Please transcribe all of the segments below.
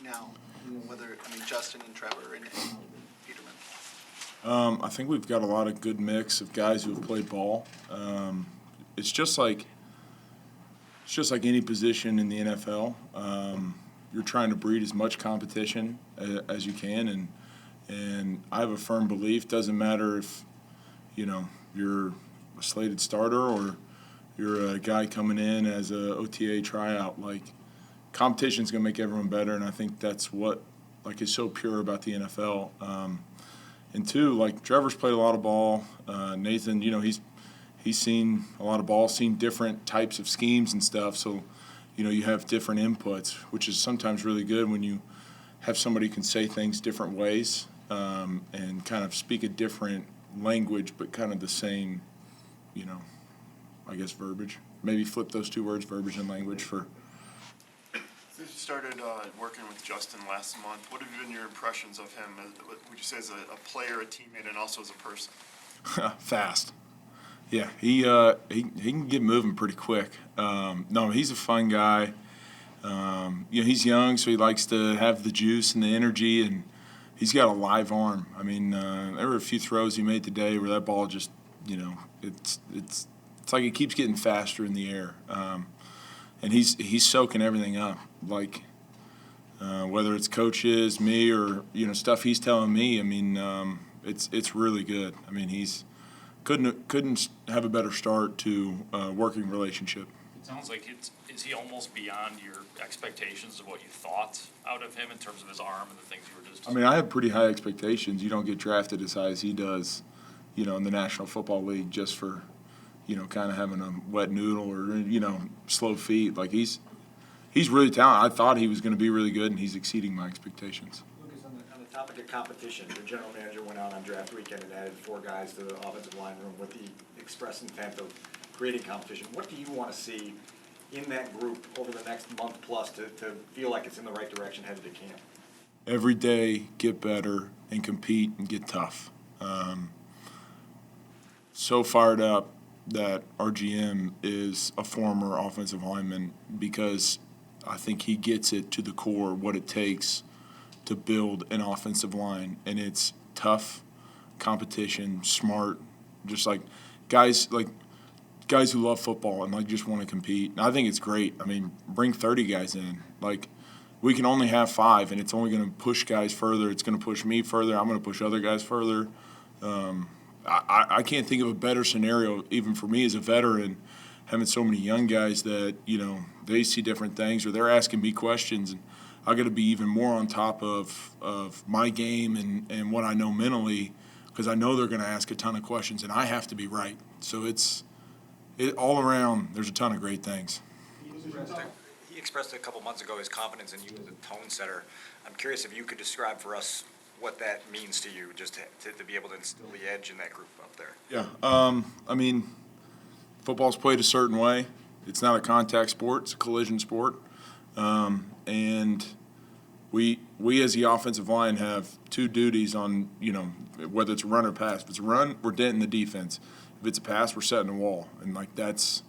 now? Justin and Trevor and Peterman. I think we've got a lot of good mix of guys who have played ball. It's just like any position in the NFL. You're trying to breed as much competition as you can, and I have a firm belief. Doesn't matter if you're a slated starter or you're a guy coming in as a OTA tryout. Like, competition's gonna make everyone better, and I think that's what is so pure about the NFL. And two, Trevor's played a lot of ball. Nathan, he's seen a lot of ball, seen different types of schemes and stuff. So, you have different inputs, which is sometimes really good when you have somebody who can say things different ways and kind of speak a different language, but kind of the same, verbiage. Maybe flip those two words, verbiage and language, for. You started working with Justin last month. What have been your impressions of him? Would you say as a player, a teammate, and also as a person? Fast. Yeah, he can get moving pretty quick. No, he's a fun guy. He's young, so he likes to have the juice and the energy, and he's got a live arm. I mean, there were a few throws he made today where that ball just, it's like it keeps getting faster in the air. And he's soaking everything up, whether it's coaches, me, or stuff he's telling me. I mean, it's really good. I mean, he's couldn't have a better start to a working relationship. It sounds like is he almost beyond your expectations of what you thought out of him in terms of his arm and the things you were just. I mean, I have pretty high expectations. You don't get drafted as high as he does, in the National Football League just for. Kind of having a wet noodle or, slow feet. He's really talented. I thought he was going to be really good, and he's exceeding my expectations. Lucas, on the topic of competition, the general manager went out on draft weekend and added 4 guys to the offensive line room with the express intent of creating competition. What do you want to see in that group over the next month plus to feel like it's in the right direction headed to camp? Every day, get better and compete and get tough. So fired up that our GM is a former offensive lineman because I think he gets it to the core what it takes to build an offensive line, and it's tough competition, smart, just guys who love football and just want to compete. And I think it's great. I mean, bring 30 guys in. We can only have 5, and it's only going to push guys further. It's going to push me further. I'm going to push other guys further. I can't think of a better scenario, even for me as a veteran, having so many young guys that, they see different things or they're asking me questions. And I got to be even more on top of my game and what I know mentally, because I know they're going to ask a ton of questions and I have to be right. So it's all around, there's a ton of great things. He expressed a couple months ago his confidence in you as a tone setter. I'm curious if you could describe for us what that means to you, just to be able to instill the edge in that group up there. Yeah, I mean, football's played a certain way. It's not a contact sport; it's a collision sport, and we as the offensive line have 2 duties on whether it's a run or pass. If it's a run, we're denting the defense. If it's a pass, we're setting a wall, and that's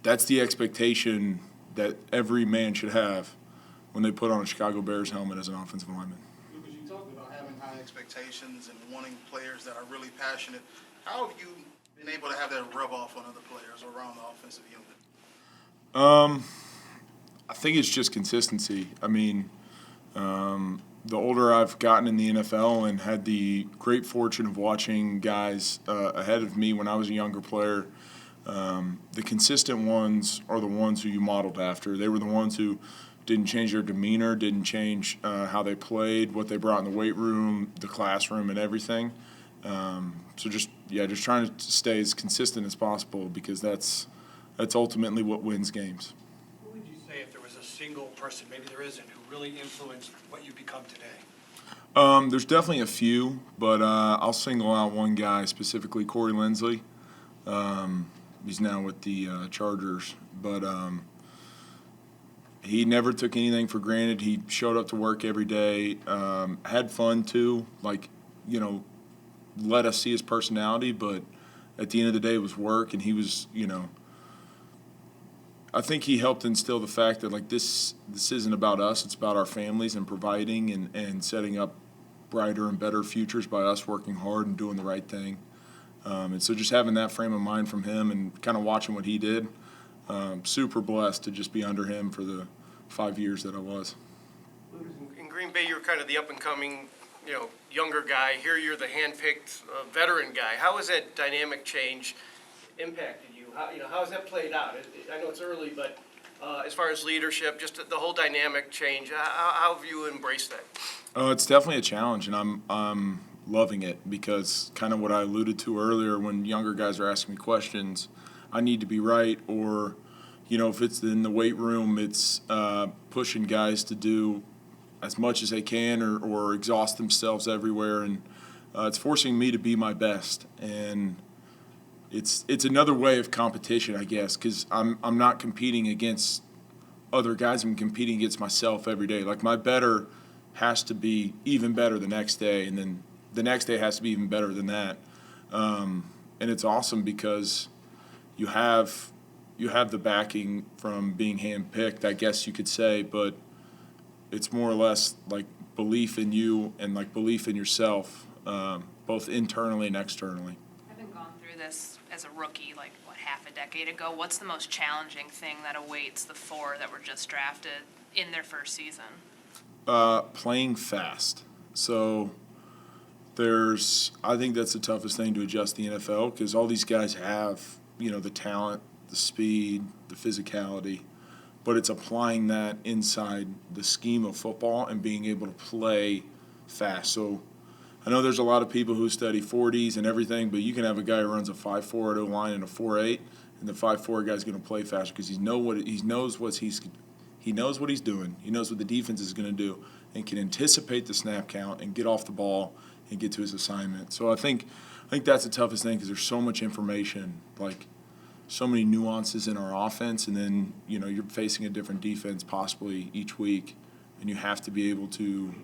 the expectation that every man should have when they put on a Chicago Bears helmet as an offensive lineman. You talked about having high expectations and wanting players that are really passionate. How have you been able to have that rub off on other players around the offensive unit? I think it's just consistency. I mean, the older I've gotten in the NFL and had the great fortune of watching guys ahead of me when I was a younger player, the consistent ones are the ones who you modeled after. They were the ones who didn't change their demeanor, didn't change how they played, what they brought in the weight room, the classroom, and everything. So just trying to stay as consistent as possible because that's ultimately what wins games. Who would you say, if there was a single person, maybe there isn't, who really influenced what you become today? There's definitely a few, but I'll single out one guy, specifically Corey Lindsley. He's now with the Chargers, but he never took anything for granted. He showed up to work every day, had fun too, let us see his personality, but at the end of the day it was work, and he was, I think he helped instill the fact that like this isn't about us, it's about our families and providing and setting up brighter and better futures by us working hard and doing the right thing. And so just having that frame of mind from him and kind of watching what he did, super blessed to just be under him for the 5 years that I was. In Green Bay, you're kind of the up-and-coming, younger guy. Here, you're the hand-picked veteran guy. How has that dynamic change impacted you? How has that played out? I know it's early, but as far as leadership, just the whole dynamic change, how have you embraced that? Oh, it's definitely a challenge, and I'm loving it because kind of what I alluded to earlier when younger guys are asking me questions, I need to be right, or if it's in the weight room, it's pushing guys to do as much as they can or exhaust themselves everywhere, and it's forcing me to be my best. And it's another way of competition, I guess, because I'm not competing against other guys. I'm competing against myself every day. Like my better has to be even better the next day, and then the next day has to be even better than that. And it's awesome because you have the backing from being handpicked, I guess you could say, but it's more or less like belief in you and like belief in yourself, both internally and externally. Having gone through this as a rookie, half a decade ago, what's the most challenging thing that awaits the 4 that were just drafted in their first season? Playing fast. So I think that's the toughest thing to adjust the NFL because all these guys have, the talent, the speed, the physicality, but it's applying that inside the scheme of football and being able to play fast. So I know there's a lot of people who study 40s and everything, but you can have a guy who runs a 5.4 at O-line and a 4.8, and the 5.4 guy's going to play faster because he knows what he's doing. He knows what the defense is going to do and can anticipate the snap count and get off the ball and get to his assignment. So I think that's the toughest thing because there's so much information, like so many nuances in our offense, and then you're facing a different defense possibly each week, and you have to be able to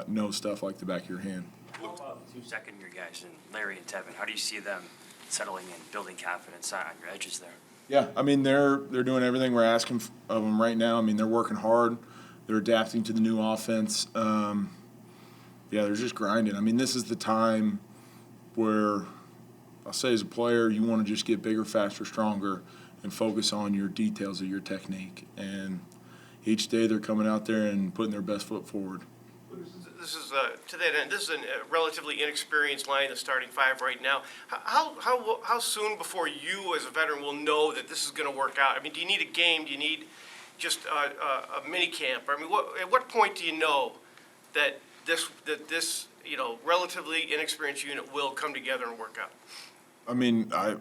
know stuff like the back of your hand. How about the 2 second-year guys, and Larry and Tevin? How do you see them settling in, building confidence on your edges there? Yeah, I mean they're doing everything we're asking of them right now. I mean they're working hard, they're adapting to the new offense. They're just grinding. I mean this is the time where I'll say as a player you want to just get bigger, faster, stronger, and focus on your details of your technique. And each day they're coming out there and putting their best foot forward. This is to that end. This is a relatively inexperienced line, the starting 5 right now. How soon before you, as a veteran, will know that this is going to work out? I mean, do you need a game? Do you need just a mini camp? I mean, at what point do you know that this relatively inexperienced unit will come together and work out? I mean, I'd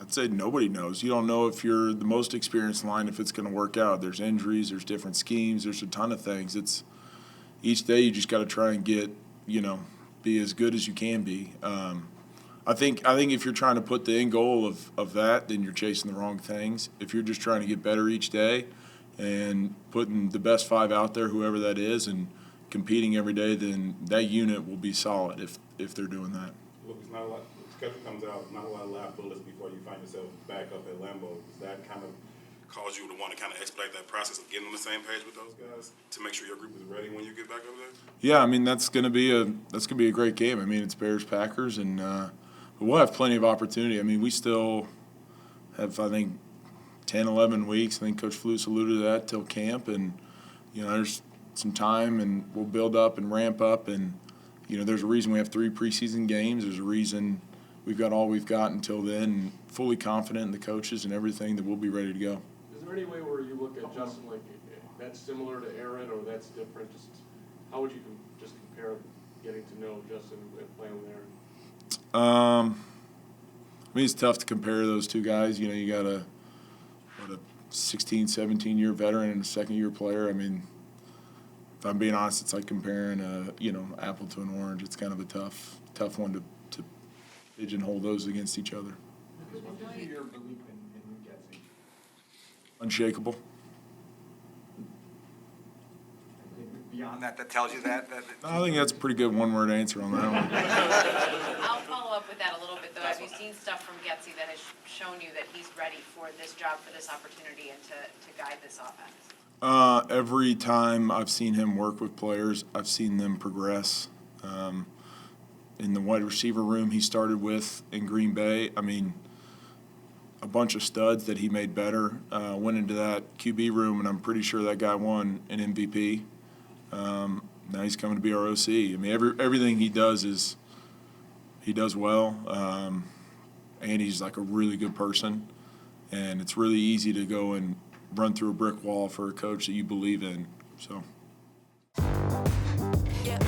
say nobody knows. You don't know if you're the most experienced line if it's going to work out. There's injuries, there's different schemes, there's a ton of things. Each day you just got to try and get, be as good as you can be. I think if you're trying to put the end goal of that, then you're chasing the wrong things. If you're just trying to get better each day and putting the best 5 out there, whoever that is, and competing every day, then that unit will be solid if they're doing that. Look, it's not a lot. The schedule comes out, not a lot of live bullets before you find yourself back up at Lambeau. Does that kind of cause you to want to kind of expedite that process of getting on the same page with those guys to make sure your group is ready when you get back over there? Yeah, I mean that's gonna be a great game. I mean it's Bears Packers, and but we'll have plenty of opportunity. I mean we still have 10, 11 weeks. I think Coach Flus alluded to that till camp, and there's some time, and we'll build up and ramp up, and there's a reason we have 3 preseason games. There's a reason we've got all we've got until then. And fully confident in the coaches and everything that we'll be ready to go. Is there any way where you look at Justin like that's similar to Aaron or that's different? Just how would you just compare getting to know Justin and playing with Aaron? I mean, it's tough to compare those 2 guys. You got a 16, 17-year veteran and a second-year player. I mean, if I'm being honest, it's like comparing apple to an orange. It's kind of a tough one to pigeonhole those against each other. What is your belief in Getzey? Unshakable. beyond that tells you that? I think that's a pretty good one-word answer on that one. I'll follow up with that a little bit, though. Have you seen stuff from Getzey that has shown you that he's ready for this job, for this opportunity, and to guide this offense? Every time I've seen him work with players, I've seen them progress. In the wide receiver room he started with in Green Bay, I mean, a bunch of studs that he made better. Went into that QB room, and I'm pretty sure that guy won an MVP. Now he's coming to be our OC. I mean, everything he does he does well, and he's like a really good person. And it's really easy to go and run through a brick wall for a coach that you believe in. So. Yeah.